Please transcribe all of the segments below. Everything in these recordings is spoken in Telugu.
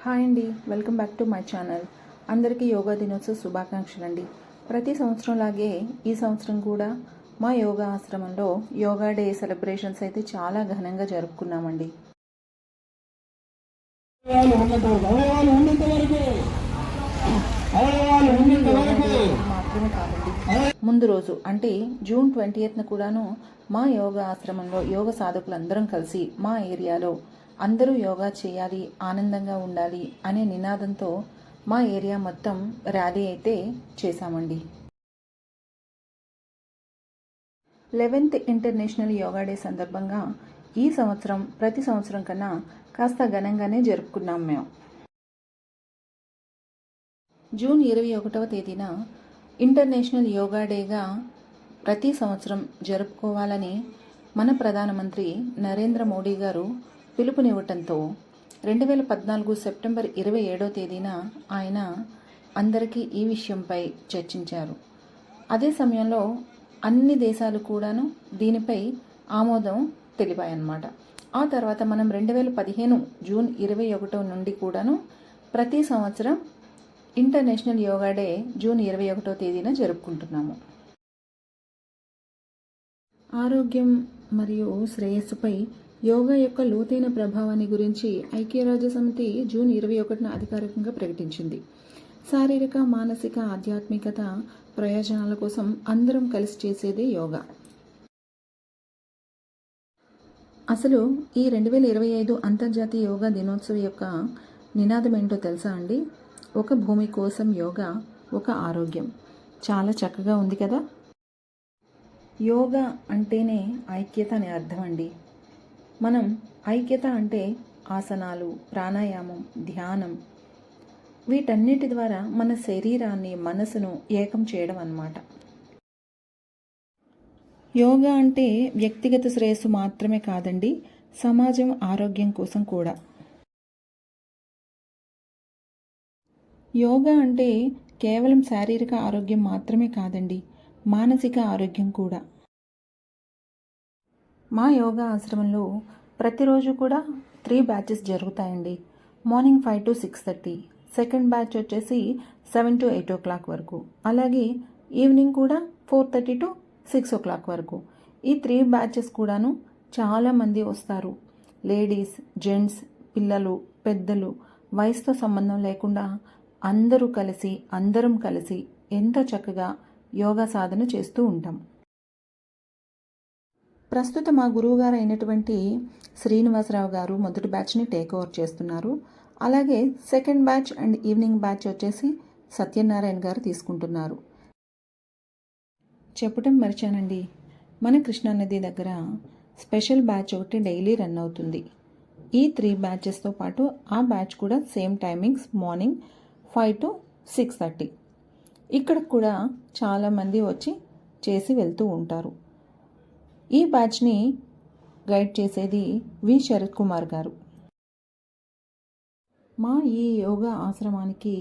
హాయ్ అండి, welcome back to my channel. అందరికీ యోగా దినోత్సవ శుభాకాంక్షలు అండి. ప్రతి సంవత్సరం లాగే ఈ సంవత్సరం కూడా మా యోగా ఆశ్రమంలో యోగా డే సెలబ్రేషన్స్ అయితే చాలా ఘనంగా జరుపుకున్నామండి. మాత్రమే కాదండి, ముందు రోజు అంటే జూన్ 20న కూడాను మా యోగా ఆశ్రమంలో యోగ సాధకులందరం కలిసి మా ఏరియాలో అందరూ యోగా చేయాలి, ఆనందంగా ఉండాలి అనే నినాదంతో మా ఏరియా మొత్తం ర్యాలీ అయితే చేశామండి. 11th ఇంటర్నేషనల్ యోగా డే సందర్భంగా ఈ సంవత్సరం ప్రతి సంవత్సరం కన్నా కాస్త ఘనంగానే జరుపుకున్నాం మేము. జూన్ 21వ తేదీన ఇంటర్నేషనల్ యోగా డేగా ప్రతి సంవత్సరం జరుపుకోవాలని మన ప్రధానమంత్రి నరేంద్ర మోడీ గారు పిలుపునివ్వటంతో 2014 సెప్టెంబర్ 27వ తేదీన ఆయన అందరికీ ఈ విషయంపై చర్చించారు. అదే సమయంలో అన్ని దేశాలు కూడాను దీనిపై ఆమోదం తెలిపాయన్నమాట. ఆ తర్వాత మనం 2015 జూన్ 21 నుండి కూడాను ప్రతి సంవత్సరం ఇంటర్నేషనల్ యోగా డే జూన్ 21వ తేదీన జరుపుకుంటున్నాము. ఆరోగ్యం మరియు శ్రేయస్సుపై యోగా యొక్క లోతైన ప్రభావాన్ని గురించి ఐక్యరాజ్యసమితి జూన్ 21న అధికారికంగా ప్రకటించింది. శారీరక, మానసిక, ఆధ్యాత్మికత ప్రయోజనాల కోసం అందరం కలిసి చేసేదే యోగా. అసలు ఈ 2025 అంతర్జాతీయ యోగా దినోత్సవం యొక్క నినాదం ఏంటో తెలుసా అండి? ఒక భూమి కోసం యోగా, ఒక ఆరోగ్యం. చాలా చక్కగా ఉంది కదా. యోగా అంటేనే ఐక్యత అనే అర్థం అండి. మనం ఐక్యత అంటే ఆసనాలు, ప్రాణాయామం, ధ్యానం వీటన్నిటి ద్వారా మన శరీరాన్ని, మనసును ఏకం చేయడం అన్నమాట. యోగా అంటే వ్యక్తిగత శ్రేయస్సు మాత్రమే కాదండి, సమాజం ఆరోగ్యం కోసం కూడా. యోగా అంటే కేవలం శారీరక ఆరోగ్యం మాత్రమే కాదండి, మానసిక ఆరోగ్యం కూడా. మా యోగా ఆశ్రమంలో ప్రతిరోజు కూడా 3 బ్యాచెస్ జరుగుతాయండి. మార్నింగ్ 5 to 6:30, సెకండ్ బ్యాచ్ వచ్చేసి 7 to 8 o'clock వరకు, అలాగే ఈవినింగ్ కూడా 4:30 to 6 o'clock వరకు. ఈ 3 బ్యాచెస్ కూడాను చాలామంది వస్తారు. లేడీస్, జెంట్స్, పిల్లలు, పెద్దలు, వయసుతో సంబంధం లేకుండా అందరం కలిసి ఎంతో చక్కగా యోగా సాధన చేస్తూ ఉంటాం. ప్రస్తుతం మా గురువుగారు అయినటువంటి శ్రీనివాసరావు గారు మొదటి బ్యాచ్ని టేక్ ఓవర్ చేస్తున్నారు. అలాగే second batch and evening batch వచ్చేసి సత్యనారాయణ గారు తీసుకుంటున్నారు. చెప్పడం మర్చానండి, మన కృష్ణానది దగ్గర స్పెషల్ బ్యాచ్ ఒకటి డైలీ రన్ అవుతుంది. ఈ 3 బ్యాచెస్తో పాటు ఆ బ్యాచ్ కూడా సేమ్ టైమింగ్స్, మార్నింగ్ 5 to 6:30. ఇక్కడ కూడా చాలామంది వచ్చి చేసి వెళ్తూ ఉంటారు. ఈ బ్యాచ్ని గైడ్ చేసేది వి శరత్ కుమార్ గారు. మా ఈ యోగా ఆశ్రమానికి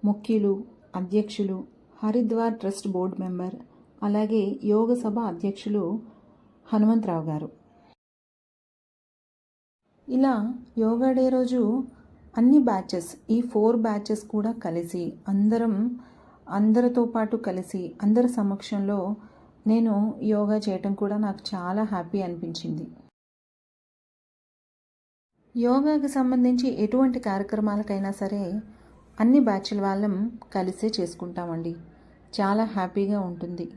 ముఖ్యులు, అధ్యక్షులు, హరిద్వార్ ట్రస్ట్ బోర్డు మెంబర్, అలాగే యోగ సభ అధ్యక్షులు హనుమంతరావు గారు. ఇలా యోగా డే రోజు అన్ని బ్యాచెస్, ఈ 4 బ్యాచెస్ కూడా కలిసి అందరితో పాటు కలిసి అందరి సమక్షంలో నేను యోగా చేయటం కూడా నాకు చాలా హ్యాపీ అనిపించింది. యోగాకి సంబంధించి ఎటువంటి కార్యక్రమాలకైనా సరే అన్ని బ్యాచ్ల వాళ్ళం కలిసే చేసుకుంటామండి. చాలా హ్యాపీగా ఉంటుంది.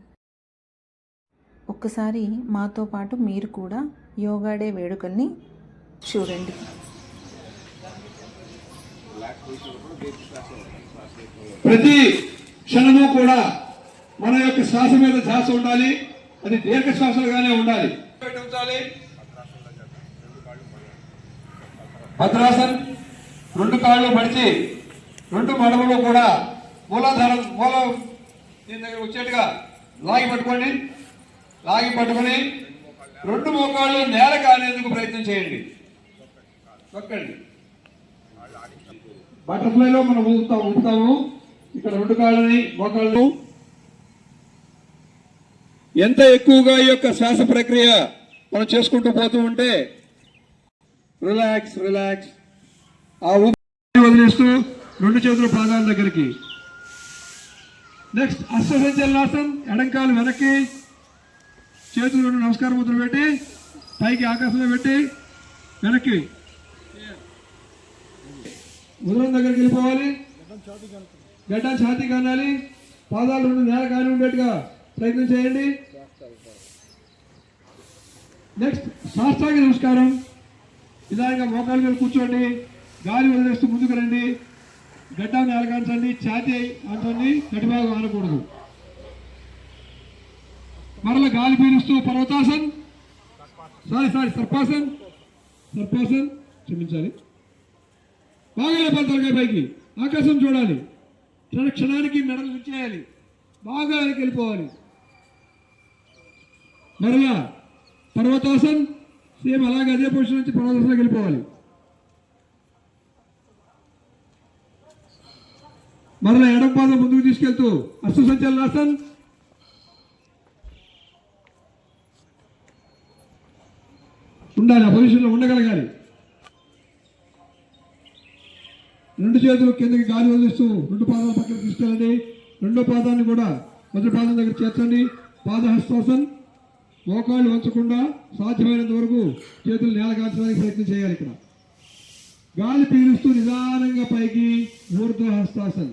ఒక్కసారి మాతో పాటు మీరు కూడా యోగా డే వేడుకల్ని చూడండి. ప్రతి క్షణము కూడా మన యొక్క శ్వాస మీద ధ్యాస ఉండాలి. అది దీర్ఘ శ్వాసలుగానే ఉండాలి. భద్రాసన్, 2 కాళ్ళు మడిచి 2 మడమలు కూడా మూలాధారం దీని దగ్గర వచ్చేట్టుగా లాగి పట్టుకోండి. లాగి పట్టుకొని 2 మోకాళ్ళు నేల కానేందుకు ప్రయత్నం చేయండి. తొక్కండి. బటర్ఫ్లైలో మనం ఊపుతాము. ఇక్కడ 2 కాళ్ళని, మోకాళ్ళు ఎంత ఎక్కువగా ఈ యొక్క శ్వాస ప్రక్రియ మనం చేసుకుంటూ పోతూ ఉంటే రిలాక్స్ ఆ ఊపిరి వదిలేసి చేస్తూ రెండు చేతులు పాదాల దగ్గరికి. నెక్స్ట్ అష్టసంచలనాసనం. ఎడంకాలు వెనక్కి, చేతులు రెండు నమస్కార ముద్రలు పెట్టి పైకి ఆకాశంలో పెట్టి వెనక్కి ఉదరం దగ్గరికి వెళ్ళిపోవాలి. గడ్డం ఛాతీ కానాలి. పాదాలు రెండు నేల కాని ఉండేట్టుగా ప్రయత్నం చేయండి. నెక్స్ట్ సాష్టాంగ నమస్కారం. నిదానంగా మోకాళ్ళ మీద కూర్చోండి. గాలి వదిలేస్తూ ముందుకు రండి. గడ్డ నేల కాల్చండి. ఛాతీ అంటండి. కటిభాగం ఆనకూడదు. మరల గాలి పీలుస్తూ పర్వతాసన్, సర్పాసన్ క్షమించాలి. బాగా లేపాలి తలకాయ పైకి, ఆకాశం చూడాలి. క్షణానికి మెడలు ఉంచేయాలి. బాగా వెనక్కి వెళ్ళిపోవాలి. మరలా పర్వతాసన్, సేమ్ అలాగే అదే పొజిషన్ నుంచి పర్వతాసనకి వెళ్ళిపోవాలి. మరలా ఎడం పాదం ముందుకు తీసుకెళ్తూ అష్టసంచలనాసన్. ఉండాలి, ఆ పొజిషన్లో ఉండగలగాలి. రెండు చేతులు కిందకి గాలి వదిలిస్తూ రెండు పాదాల పక్కన తీసుకెళ్ళండి. రెండో పాదాన్ని కూడా మొదటి పాదం దగ్గర చేర్చండి. పాదహస్తాసన్. మోకాళ్ళు వంచకుండా సాధ్యమైనంత వరకు చేతులు నేల కాల్చడానికి ప్రయత్నం చేయాలి. ఇక్కడ గాలి పీలుస్తూ నిదానంగా పైకి ఊర్ధ్వహస్తాసన్.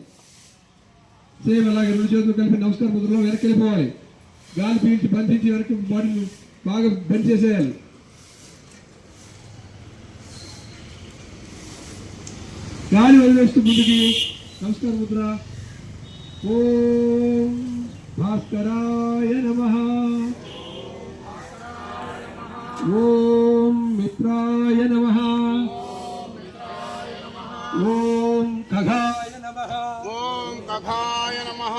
సేమ్ అలాగే రెండు చేతులు కలిపి నమస్కార ముద్రలో వెనక్కి వెళ్ళిపోవాలి. గాలి పీల్చి బంధించి వెనక్కి బాడీని బాగా బెండ్ చేసేయాలి. గాలి వదిలేస్తూ ముందుకి నమస్కార ముద్ర. ఓం భాస్కరాయ నమః. ఓం మిత్రాయ నమః. ఓం ఖగాయ నమః. ఓం కథాయ నమః.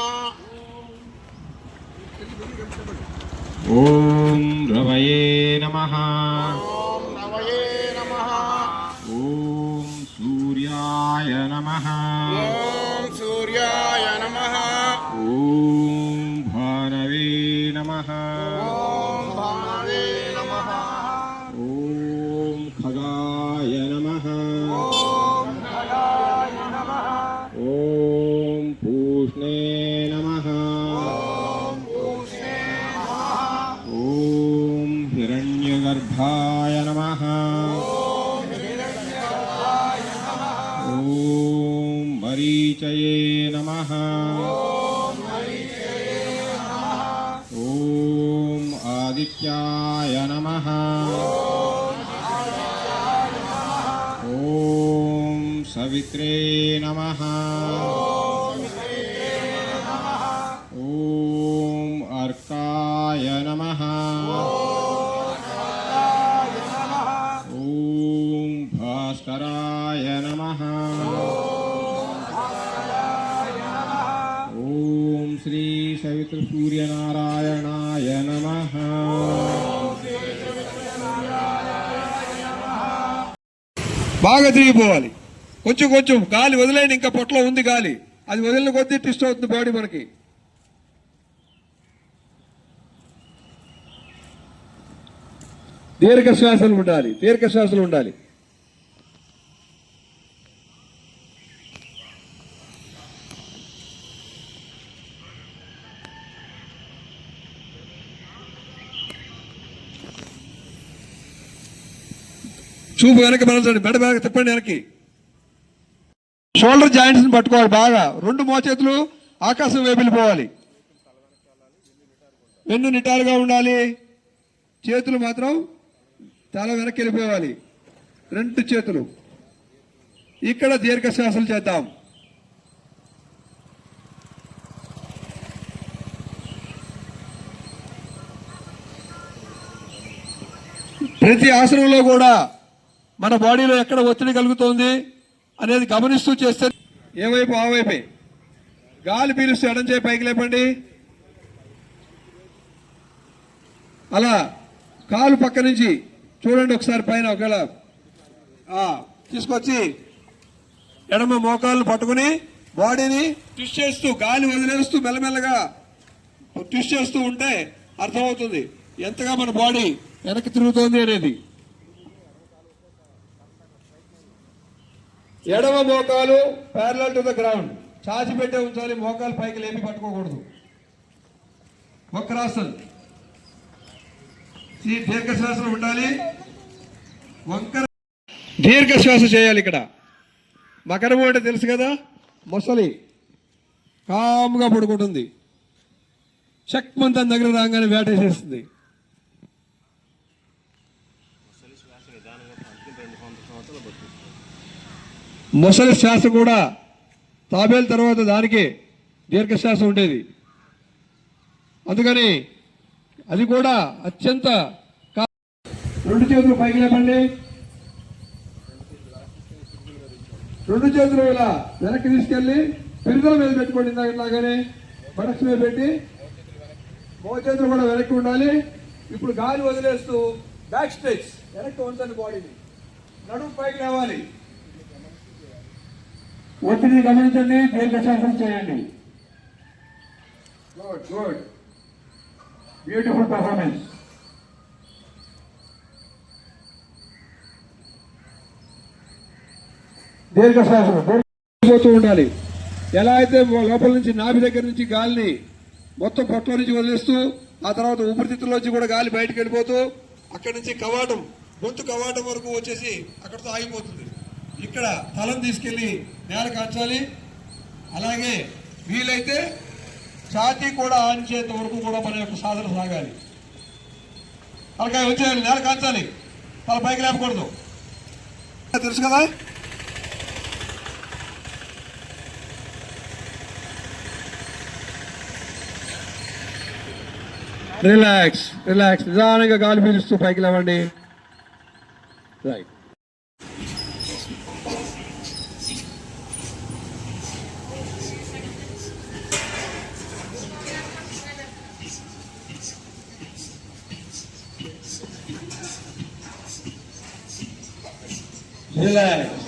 ఓం రవయే నమః. ఓం నవయే నమః. ఓం సూర్యాయ నమః. ఓం సూర్యాయ నమః. ఓం భానవే నమః. ఓం భానవే నమః. ఓం ఖగాయ నమః. ఓం ఖగాయ నమః. ఓం పూష్ణే నమః. ఓం పూష్ణే నమః. ఓం హిరణ్యగర్భాయ నమః. ఓం హిరణ్యగర్భాయ నమః. ఓం మరీచయే నమః. ఓం మరీచయే నమః. ఓం ఆదిత్యాయ నమః. ఓం సవిత్రే నమః. ఓం అర్కాయ నమః. ఓం భాస్కరాయ నమః. ఓం శ్రీ సవిత్ర సూర్యనారాయణాయ నమః. బాగా తిరిగిపోవాలి. కొంచెం కొంచెం గాలి వదిలేయండి. ఇంకా పొట్టలో ఉంది గాలి. అది వదిలిన కొద్దీ ట్విస్ట్ అవుతుంది బాడీ మనకి. దీర్ఘ శ్వాసలు ఉండాలి. దీర్ఘ శ్వాసలు ఉండాలి. చూపు వెనక్కి మరల్చండి. మెడ బాగా తిప్పండి వెనక్కి. షోల్డర్ జాయింట్స్ ని పట్టుకోవాలి బాగా. రెండు మోచేతులు ఆకాశం వైపు వెళ్ళిపోవాలి. వెన్ను నిటారుగా ఉండాలి. చేతులు మాత్రం తల వెనక్కి వెళ్ళిపోవాలి. రెండు చేతులు. ఇక్కడ దీర్ఘ శ్వాసలు చేద్దాం. ప్రతి ఆసనంలో కూడా మన బాడీలో ఎక్కడ ఒత్తిడి కలుగుతోంది అనేది గమనిస్తూ చేస్తే ఏ వైపు ఆ వైపే. గాలి పీలుస్తూ ఎడం చేయి పైకి లేపండి. అలా కాలు పక్క నుంచి చూడండి ఒకసారి పైన. ఒకవేళ తీసుకొచ్చి ఎడమ మోకాళ్ళు పట్టుకుని బాడీని ట్విస్ట్ చేస్తూ గాలి వదిలేస్తూ మెల్లమెల్లగా ట్విస్ట్ చేస్తూ ఉంటే అర్థమవుతుంది ఎంతగా మన బాడీ వెనక్కి తిరుగుతోంది అనేది. ఎడమ మోకాలు ప్యారలల్ టు ద గ్రౌండ్, చాచి పెట్టే ఉంచాలి, మోకాలు పైకి లేపి పట్టుకోకూడదు. వక్రాసన్, దీర్ఘ శ్వాస ఉండాలి. వంకర దీర్ఘ శ్వాస చేయాలి. ఇక్కడ మకరము అంటే తెలుసు కదా, మొసలి కామ్గా పడుకుంటుంది, చక్మంతం దగ్గర రాగానే వేటేసేస్తుంది. మొసలి శ్వాస కూడా తాబేలు తర్వాత దానికి దీర్ఘశ్వాస ఉండేది. అందుకని అది కూడా అత్యంత రెండు చేతులు పైకి లేపండి. రెండు చేతులు ఇలా వెనక్కి తీసుకెళ్ళి పిరుదల మీద పెట్టుకోండి. ఇలాగానే బడక్స్ మీద పెట్టి మో చేతులు కూడా వెనక్కి ఉండాలి. ఇప్పుడు గాలి వదిలేస్తూ బ్యాక్ స్ట్రెచ్, వెనక్కి ఉంచండి బాడీని, నడుము పైకి లేవాలి. ఒత్తిడిని గమనించండి, దీర్ఘశ్వాసం చేయండి. Good good, beautiful performance. దీర్ఘశ్వాసం పోతూ ఉండాలి. ఎలా అయితే లోపల నుంచి నాభి దగ్గర నుంచి గాలిని మొత్తం పొట్టలో నుంచి వదిలేస్తూ ఆ తర్వాత ఊపిరితిత్తుల్లోంచి కూడా గాలి బయటకు వెళ్ళిపోతూ అక్కడి నుంచి కవాటం, గొంతు కవాటం వరకు వచ్చేసి అక్కడితో ఆగిపోతుంది. ఇక్కడ తలం తీసుకెళ్లి నేల కాల్చాలి. అలాగే వీలైతే ఛాతీ కూడా ఆనిచేంత వరకు కూడా మన యొక్క సాధన సాగాలి. తలకాయ వచ్చేయాలి, నేల కాల్చాలి, తల పైకి లేపకూడదు. తెలుసు కదా. రిలాక్స్ రిలాక్స్, నిదానంగా గాలి పీలుస్తూ పైకి లేవండి. రైట్. రిలాక్స్.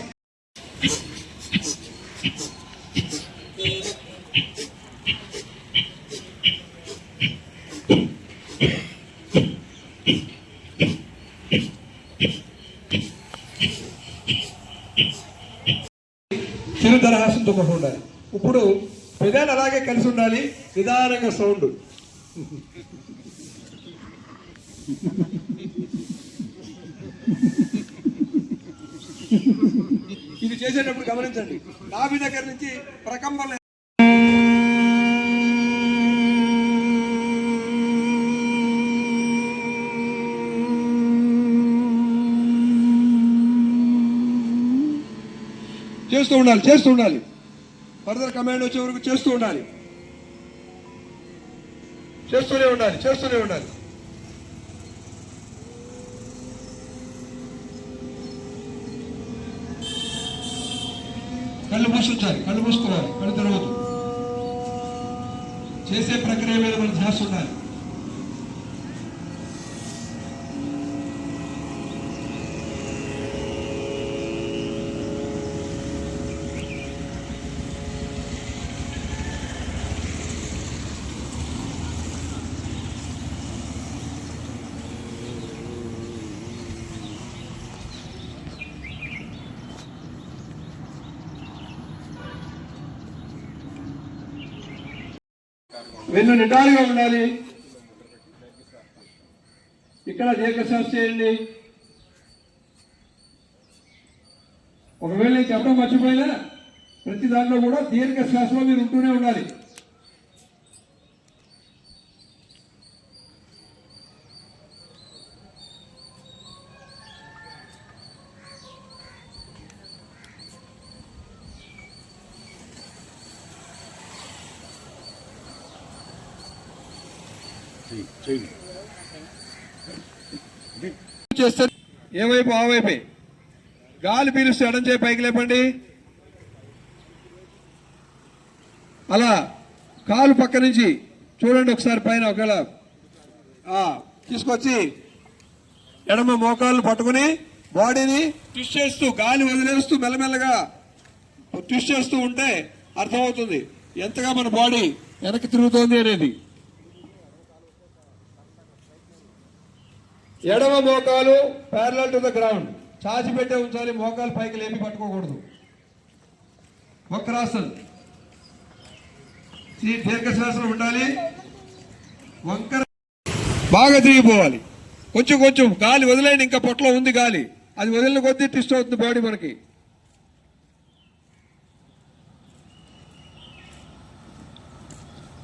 చిరుదరహాసంతో ఉండాలి. ఇప్పుడు పెదాలు అలాగే కలిసి ఉండాలి, నిదానంగా సౌండ్. ఇది చేసేటప్పుడు గమనించండి, నాభి దగ్గర నుంచి ప్రకంపన. చేస్తూ ఉండాలి, చేస్తూ ఉండాలి. ఫర్దర్ కమాండ్ వచ్చే వరకు చేస్తూ ఉండాలి, చేస్తూనే ఉండాలి, చేస్తూనే ఉండాలి. కళ్ళు మూసుంచాలి, కళ్ళు మూసుకోవాలి, కళ్ళు తెరవద్దు. చేసే ప్రక్రియ మీద మనం ధ్యాస ఉండాలి. వెన్ను నిటారుగా ఉండాలి. ఇక్కడ దీర్ఘశ్వాస చేయండి. ఒకవేళ నేను చెప్పడం మర్చిపోయినా ప్రతి దాంట్లో కూడా దీర్ఘశ్వాసలో మీరు ఉంటూనే ఉండాలి. చేస్తే ఏ వైపు ఆ వైపే గాలి పీలుస్తూ ఎడం చేయి పైకి లేపండి. అలా కాలు పక్క నుంచి చూడండి ఒకసారి పైన, ఒకవేళ తీసుకొచ్చి ఎడమ మోకాళ్ళు పట్టుకుని బాడీని ట్విస్ట్ చేస్తూ గాలి వదిలేస్తూ మెల్లమెల్లగా ట్విస్ట్ చేస్తూ ఉంటే అర్థమవుతుంది ఎంతగా మన బాడీ వెనక్కి తిరుగుతోంది అనేది. ఎడమ మోకాలు ప్యారలల్ టు ద గ్రౌండ్, చాచి పెట్టే ఉంచాలి, మోకాలు పైకి లేపి పట్టుకోకూడదు. వక్రాసన్. ఈ దీర్ఘశ్వాసనం ఉండాలి. వంకర బాగా తిరిగిపోవాలి. కొంచెం కొంచెం గాలి వదిలేయండి. ఇంకా పొట్టలో ఉంది గాలి, అది వదిలిన కొద్దీ ట్విస్ట్ అవుతుంది బాడీ మనకి.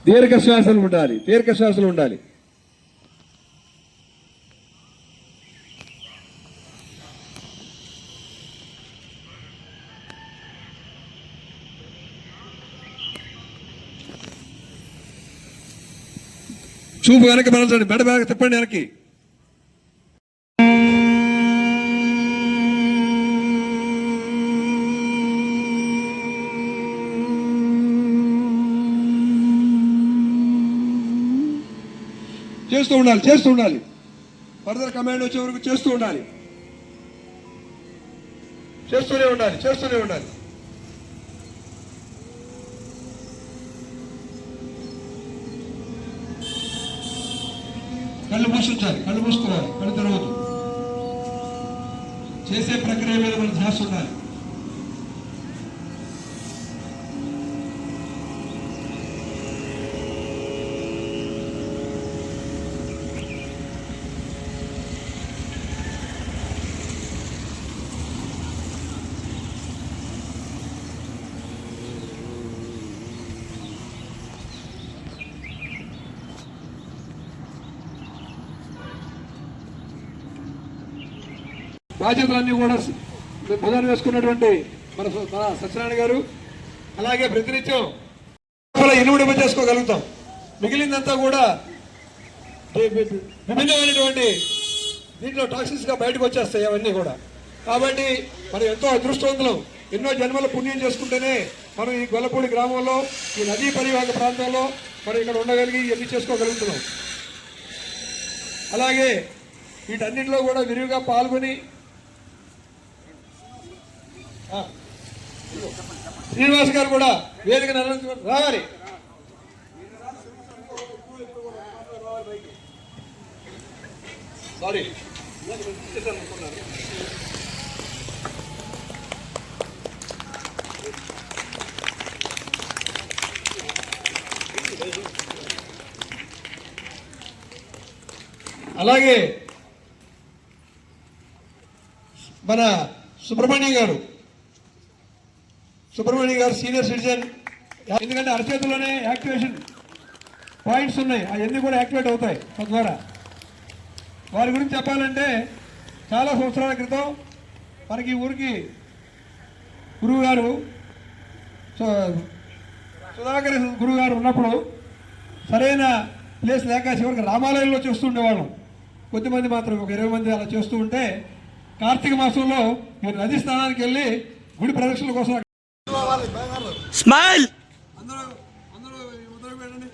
దీర్ఘశ్వాసలు ఉండాలి, దీర్ఘశ్వాసలు ఉండాలి. చూపు వెనక్కి మరల్చండి, మెడ బాగా తిప్పండి వెనక్కి. చేస్తూ ఉండాలి, చేస్తూ ఉండాలి. ఫర్దర్ కమాండ్ వచ్చే వరకు చేస్తూ ఉండాలి, చేస్తూనే ఉండాలి, చేస్తూనే ఉండాలి. కళ్ళు మూసించాలి, కళ్ళు మూసుకోవాలి, కళ్ళు తెరవద్దు. చేసే ప్రక్రియ మీద మనం ధ్యాస ఉండాలి. బాధ్యతలన్నీ కూడా భుజాన్ని వేసుకున్నటువంటి మన సత్యనారాయణ గారు, అలాగే ప్రతినిత్యం ఇనుముడింప చేసుకోగలుగుతాం. మిగిలిందంతా కూడా విభిన్నమైనటువంటి దీంట్లో టాక్సిన్స్ గా బయటకు వచ్చేస్తాయి అవన్నీ కూడా. కాబట్టి మనం ఎంతో అదృష్టవంతులం. ఎన్నో జన్మల పుణ్యం చేసుకుంటేనే మనం ఈ గొల్లపూడి గ్రామంలో, ఈ నదీ పరివాహక ప్రాంతంలో మనం ఇక్కడ ఉండగలిగి ఇవన్నీ చేసుకోగలుగుతున్నాం. అలాగే వీటన్నింటిలో కూడా విరివిగా పాల్గొని శ్రీనివాస్ గారు కూడా వేదిక రావాలి. సారీ, అలాగే మన సుబ్రహ్మణ్యం గారు సీనియర్ సిటిజన్. ఎందుకంటే అరచేతుల్లోనే యాక్టివేషన్ పాయింట్స్ ఉన్నాయి, అవన్నీ కూడా యాక్టివేట్ అవుతాయి తద్వారా. వారి గురించి చెప్పాలంటే చాలా సంవత్సరాల క్రితం మనకి ఊరికి గురువు గారు సుధాకర్ గురువు గారు ఉన్నప్పుడు సరైన ప్లేస్ లేక చివరికి రామాలయంలో చేస్తుండేవాళ్ళం. కొద్దిమంది మాత్రం, ఒక 20 మంది అలా చేస్తూ ఉంటే, కార్తీక మాసంలో మీరు నది స్నానానికి వెళ్ళి గుడి ప్రదక్షిణల కోసం స్మైల్ అందరూ పెట్టండి.